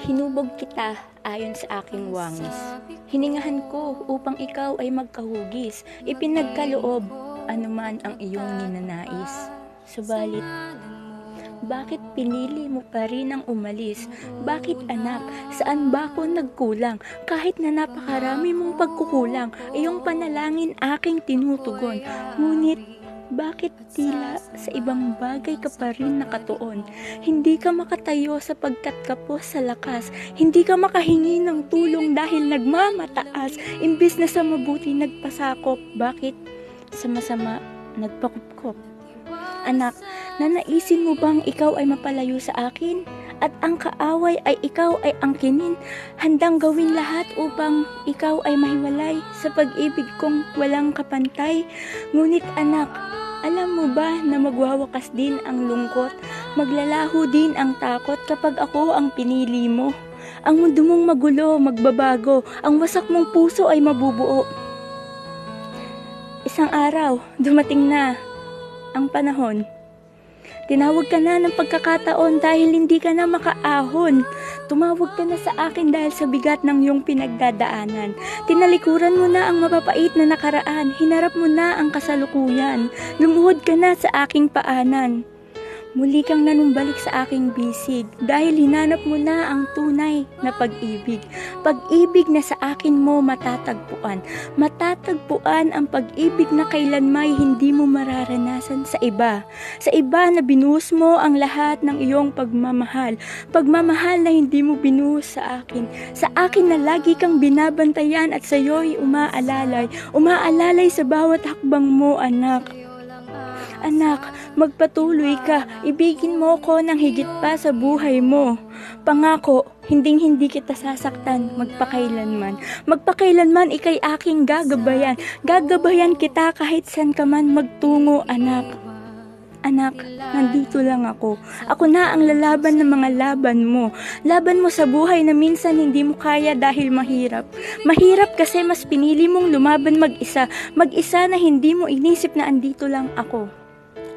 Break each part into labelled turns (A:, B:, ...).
A: Hinubog kita ayon sa aking wangis. Hiningahan ko upang ikaw ay magkahugis. Ipinagkaloob anuman ang iyong ninanais. Subalit, bakit pinili mo pa rin ang umalis? Bakit anak? Saan ba ako nagkulang? Kahit na napakarami mong pagkukulang, iyong panalangin aking tinutugon. Ngunit, bakit tila sa ibang bagay ka pa rin nakatuon? Hindi ka makatayo sapagkat kapos sa lakas. Hindi ka makahingi ng tulong dahil nagmamataas. Imbis na sa mabuti nagpasakop, bakit sa masama nagpakupkop? Anak, nanaisin mo bang ikaw ay mapalayo sa akin? At ang kaaway ay ikaw ay angkinin? Handang gawin lahat upang ikaw ay mahiwalay sa pag-ibig kong walang kapantay? Ngunit anak, alam mo ba na magwawakas din ang lungkot? Maglalaho din ang takot kapag ako ang pinili mo. Ang mundo mong magulo, magbabago. Ang wasak mong puso ay mabubuo. Isang araw, dumating na ang panahon. Tinawag ka na ng pagkakataon dahil hindi ka na makaahon. Tumawag ka na sa akin dahil sa bigat ng iyong pinagdadaanan. Tinalikuran mo na ang mapapait na nakaraan. Hinarap mo na ang kasalukuyan. Lumuhod ka na sa aking paanan. Muli kang nanumbalik sa aking bisig dahil hinanap mo na ang tunay na pag-ibig. Pag-ibig na sa akin mo matatagpuan. Matatagpuan ang pag-ibig na kailanmay hindi mo mararanasan sa iba. Sa iba na binuhos mo ang lahat ng iyong pagmamahal. Pagmamahal na hindi mo binuhos sa akin. Sa akin na lagi kang binabantayan at sa iyo'y umaalalay. Umaalalay sa bawat hakbang mo, anak. Anak, magpatuloy ka. Ibigin mo ko ng higit pa sa buhay mo. Pangako, hinding-hindi kita sasaktan magpakailanman. Magpakailanman ikay aking gagabayan. Gagabayan kita kahit saan ka man magtungo, anak. Anak, nandito lang ako. Ako na ang lalaban ng mga laban mo. Laban mo sa buhay na minsan hindi mo kaya dahil mahirap. Mahirap kasi mas pinili mong lumaban mag-isa. Mag-isa na hindi mo inisip na andito lang ako.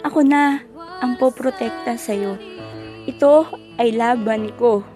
A: Ako na ang poprotekta sa'yo. Ito ay laban ko.